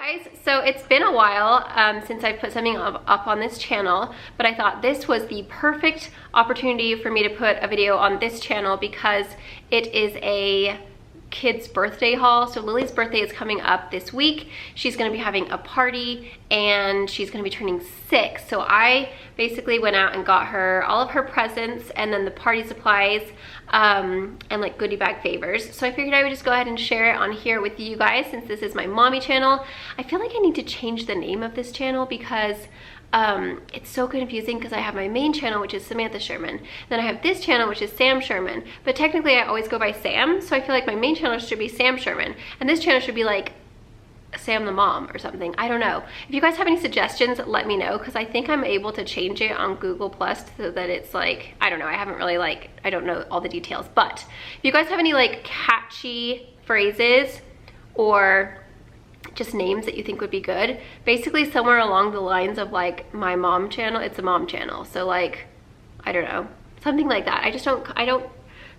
Guys, so it's been a while since I put something up on this channel, but I thought this was the perfect opportunity for me to put a video on this channel because it is a kid's birthday haul. So Lily's birthday is coming up this week. She's going to be having a party and she's going to be turning 6. So I basically went out and got her all of her presents and then the party supplies and like goodie bag favors. So I figured I would just go ahead and share it on here with you guys since this is my mommy channel. I feel like I need to change the name of this channel because it's so confusing because I have my main channel, which is Samantha Sherman. Then I have this channel, which is Sam Sherman. But technically I always go by Sam. So I feel like my main channel should be Sam Sherman. And this channel should be like Sam the Mom or something. I don't know. If you guys have any suggestions, let me know because I think I'm able to change it on Google Plus so that it's like, I don't know. I haven't really I don't know all the details. But if you guys have any like catchy phrases or just names that you think would be good, basically somewhere along the lines of like my mom channel, it's a mom channel, so like I don't know, something like that. I don't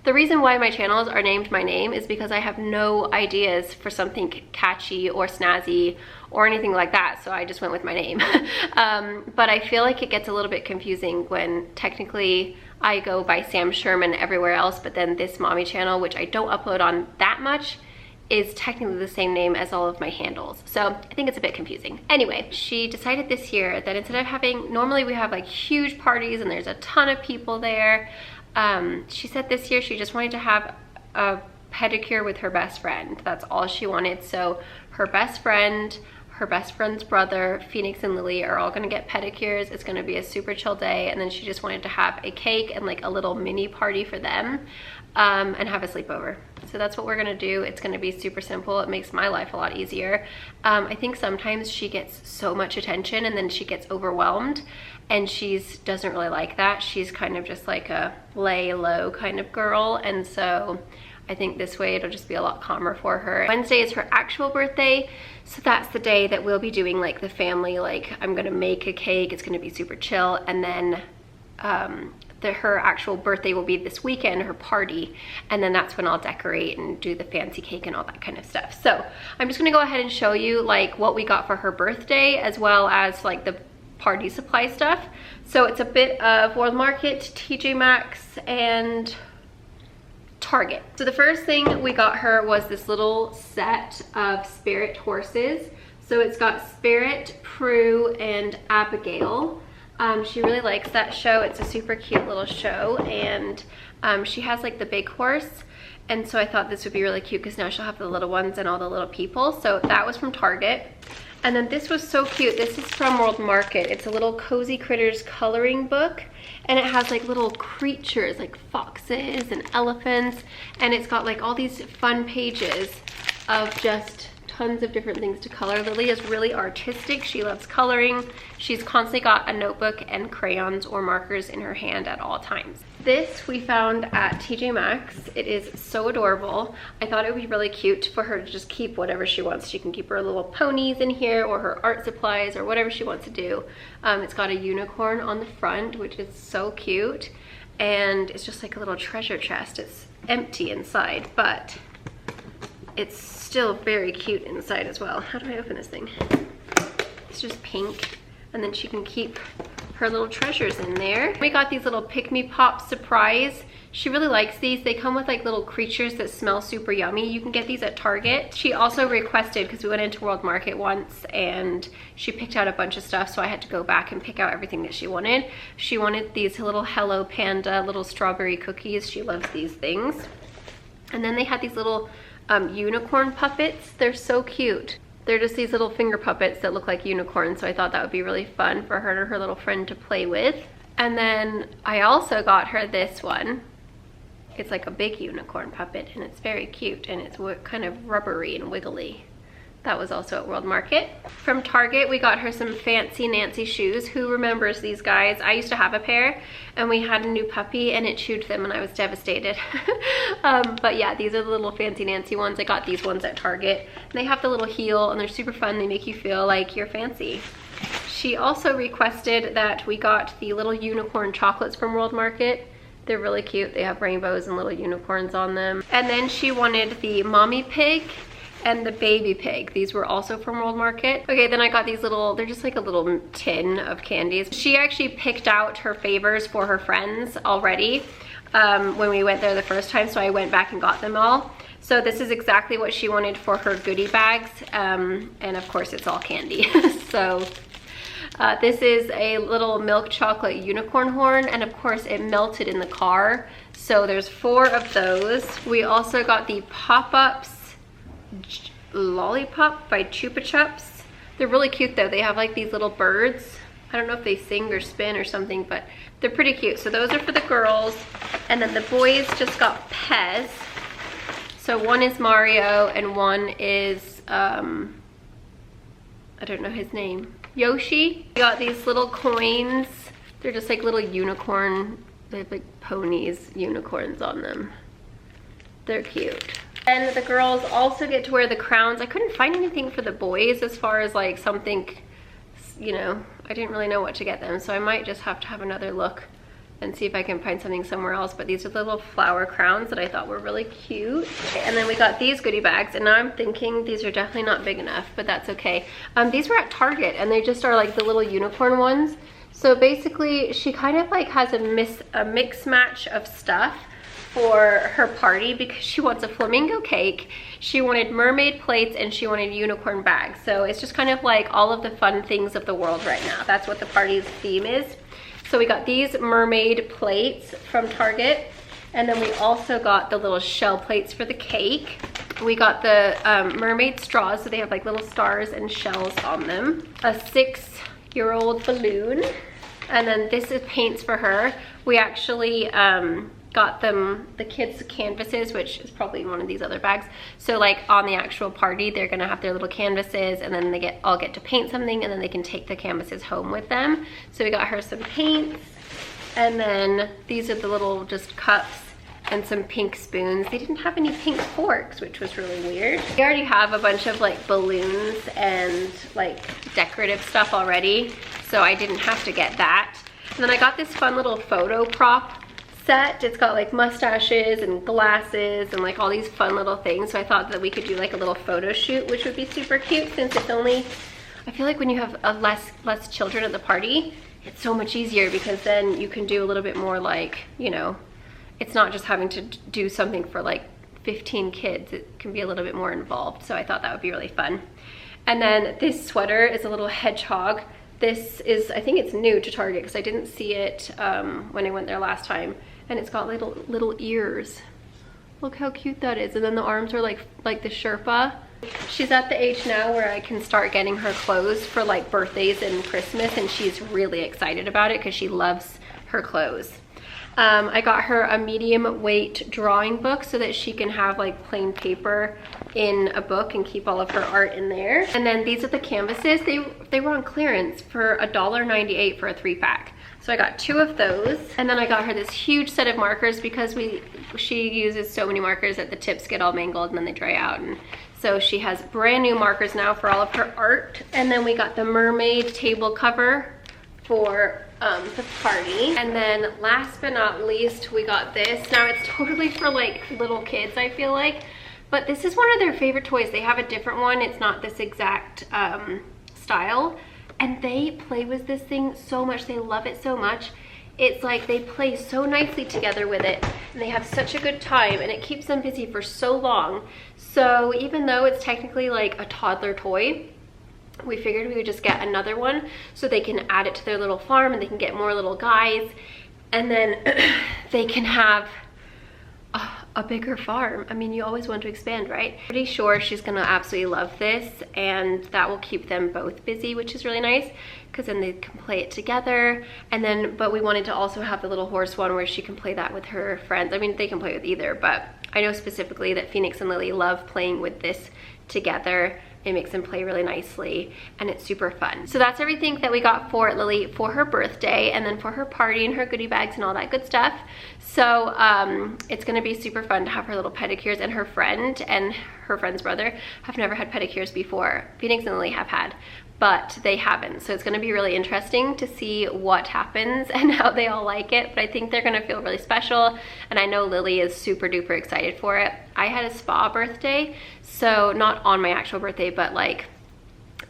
the reason why my channels are named my name is because I have no ideas for something catchy or snazzy or anything like that, so I just went with my name. But I feel like it gets a little bit confusing when technically I go by Sam Sherman everywhere else, but then this mommy channel, which I don't upload on that much, is technically the same name as all of my handles. So I think it's a bit confusing. Anyway, she decided this year that instead of having, normally we have like huge parties and there's a ton of people there. She said this year she just wanted to have a pedicure with her best friend. That's all she wanted. So her best friend, her best friend's brother, Phoenix and Lily are all gonna get pedicures. It's gonna be a super chill day. And then she just wanted to have a cake and like a little mini party for them and have a sleepover. So that's what we're gonna do. It's gonna be super simple. It makes my life a lot easier. I think sometimes she gets so much attention and then she gets overwhelmed and doesn't really like that. She's kind of just like a lay low kind of girl. And so I think this way it'll just be a lot calmer for her. Wednesday is her actual birthday. So that's the day that we'll be doing like the family, like I'm gonna make a cake. It's gonna be super chill. And then her actual birthday will be this weekend, her party, and then that's when I'll decorate and do the fancy cake and all that kind of stuff. So I'm just gonna go ahead and show you like what we got for her birthday as well as like the party supply stuff. So it's a bit of World Market, TJ Maxx, and Target. So the first thing we got her was this little set of Spirit horses. So it's got Spirit, Prue, and Abigail. She really likes that show. It's a super cute little show, and she has like the big horse, and so I thought this would be really cute because now she'll have the little ones and all the little people. So that was from Target. And then this was so cute. This is from World Market. It's a little Cozy Critters coloring book, and it has like little creatures like foxes and elephants, and it's got like all these fun pages of just tons of different things to color. Lily is really artistic. She loves coloring. She's constantly got a notebook and crayons or markers in her hand at all times. This we found at TJ Maxx. It is so adorable. I thought it would be really cute for her to just keep whatever she wants. She can keep her little ponies in here or her art supplies or whatever she wants to do. It's got a unicorn on the front, which is so cute. And it's just like a little treasure chest. It's empty inside, but it's still very cute inside as well. How do I open this thing? It's just pink, and then she can keep her little treasures in there. We got these little Pick Me Pop surprise. She really likes these. They come with like little creatures that smell super yummy. You can get these at Target. She also requested, because we went into World Market once and she picked out a bunch of stuff, so I had to go back and pick out everything that she wanted. She wanted these little Hello Panda little strawberry cookies. She loves these things. And then they had these little unicorn puppets. They're so cute. They're just these little finger puppets that look like unicorns, so I thought that would be really fun for her and her little friend to play with. And then I also got her this one. It's like a big unicorn puppet, and it's very cute, and it's kind of rubbery and wiggly. That was also at World Market. From Target, we got her some Fancy Nancy shoes. Who remembers these guys? I used to have a pair, and we had a new puppy, and it chewed them, and I was devastated. But yeah, these are the little Fancy Nancy ones. I got these ones at Target. They have the little heel, and they're super fun. They make you feel like you're fancy. She also requested that we got the little unicorn chocolates from World Market. They're really cute. They have rainbows and little unicorns on them. And then she wanted the Mommy Pig. and the baby pig. These were also from World Market. Okay, then I got these little, they're just like a little tin of candies. She actually picked out her favors for her friends already when we went there the first time, so I went back and got them all. So this is exactly what she wanted for her goodie bags, and of course it's all candy. So this is a little milk chocolate unicorn horn, and of course it melted in the car. So there's 4 of those. We also got the Pop-Ups Lollipop by Chupa Chups. They're really cute though. They have like these little birds. I don't know if they sing or spin or something, but they're pretty cute. So those are for the girls. And then the boys just got Pez. So one is Mario and one is, I don't know his name, Yoshi. We got these little coins. They're just like little unicorn, they have like ponies, unicorns on them. They're cute. And the girls also get to wear the crowns. I couldn't find anything for the boys as far as like something, you know, I didn't really know what to get them. So I might just have to have another look and see if I can find something somewhere else. But these are the little flower crowns that I thought were really cute. And then we got these goodie bags, and now I'm thinking these are definitely not big enough, but that's okay. These were at Target, and they just are like the little unicorn ones. So basically she kind of like has a mix match of stuff for her party, because she wants a flamingo cake, she wanted mermaid plates, and she wanted unicorn bags. So it's just kind of like all of the fun things of the world right now. That's what the party's theme is. So we got these mermaid plates from Target, and then we also got the little shell plates for the cake. We got the mermaid straws, so they have like little stars and shells on them. A 6-year-old balloon, and then this is paints for her. We actually got them the kids canvases, which is probably in one of these other bags. So like on the actual party, they're gonna have their little canvases, and then they all get to paint something, and then they can take the canvases home with them. So we got her some paints, and then these are the little just cups and some pink spoons. They didn't have any pink forks, which was really weird. We already have a bunch of like balloons and like decorative stuff already, so I didn't have to get that. And then I got this fun little photo prop set. It's got like mustaches and glasses and like all these fun little things. So I thought that we could do like a little photo shoot, which would be super cute, since it's only, I feel like when you have less children at the party, it's so much easier, because then you can do a little bit more, like, you know, it's not just having to do something for like 15 kids. It can be a little bit more involved. So I thought that would be really fun. And then this sweater is a little hedgehog. This is, I think it's new to Target, because I didn't see it when I went there last time. And it's got little ears. Look how cute that is. And then the arms are like the Sherpa. She's at the age now where I can start getting her clothes for like birthdays and Christmas, and she's really excited about it because she loves her clothes. I got her a medium weight drawing book so that she can have like plain paper in a book and keep all of her art in there. And then these are the canvases. They were on clearance for $1.98 for a 3-pack. So I got 2 of those, and then I got her this huge set of markers, because she uses so many markers that the tips get all mangled and then they dry out. And so she has brand new markers now for all of her art. And then we got the mermaid table cover for the party. And then last but not least, we got this. Now it's totally for like little kids, I feel like, but this is one of their favorite toys. They have a different one. It's not this exact style. And they play with this thing so much. They love it so much. It's like they play so nicely together with it, and they have such a good time, and it keeps them busy for so long. So even though it's technically like a toddler toy, we figured we would just get another one so they can add it to their little farm, and they can get more little guys, and then they can have a bigger farm. I mean, you always want to expand, right? Pretty sure she's gonna absolutely love this, and that will keep them both busy, which is really nice, because then they can play it together. And then, but we wanted to also have the little horse one where she can play that with her friends. I mean, they can play with either, but I know specifically that Phoenix and Lily love playing with this together. It makes them play really nicely, and it's super fun. So that's everything that we got for Lily for her birthday, and then for her party and her goodie bags and all that good stuff. So it's gonna be super fun to have her little pedicures, and her friend and her friend's brother have never had pedicures before. Phoenix and Lily have had, but they haven't. So it's gonna be really interesting to see what happens and how they all like it, but I think they're gonna feel really special, and I know Lily is super duper excited for it. I had a spa birthday, so not on my actual birthday, but like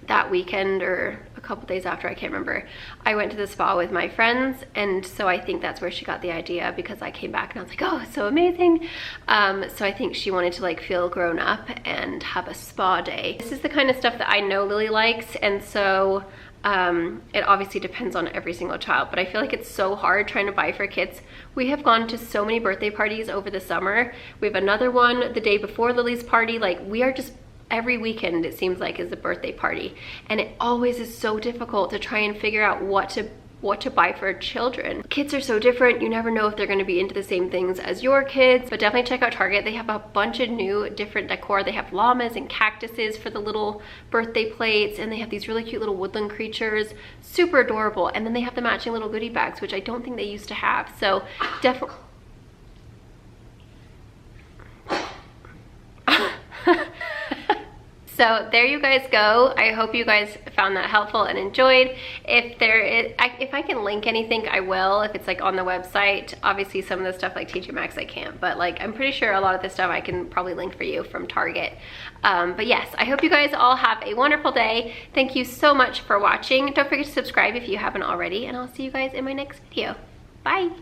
that weekend or a couple days after, I can't remember. I went to the spa with my friends, and so I think that's where she got the idea, because I came back and I was like, oh, it's so amazing. So I think she wanted to like feel grown up and have a spa day. This is the kind of stuff that I know Lily likes, and so it obviously depends on every single child, but I feel like it's so hard trying to buy for kids. We have gone to so many birthday parties over the summer. We have another one the day before Lily's party. Like, we are just, every weekend it seems like is a birthday party, and it always is so difficult to try and figure out what to buy for children. Kids are so different. You never know if they're going to be into the same things as your kids, but definitely check out Target. They have a bunch of new different decor. They have llamas and cactuses for the little birthday plates, and they have these really cute little woodland creatures, super adorable. And then they have the matching little goodie bags, which I don't think they used to have. So definitely So there you guys go. I hope you guys found that helpful and enjoyed. If there is, if I can link anything, I will, if it's like on the website. Obviously some of the stuff like TJ Maxx I can't, but like I'm pretty sure a lot of this stuff I can probably link for you from Target. But yes, I hope you guys all have a wonderful day. Thank you so much for watching. Don't forget to subscribe if you haven't already, and I'll see you guys in my next video. Bye.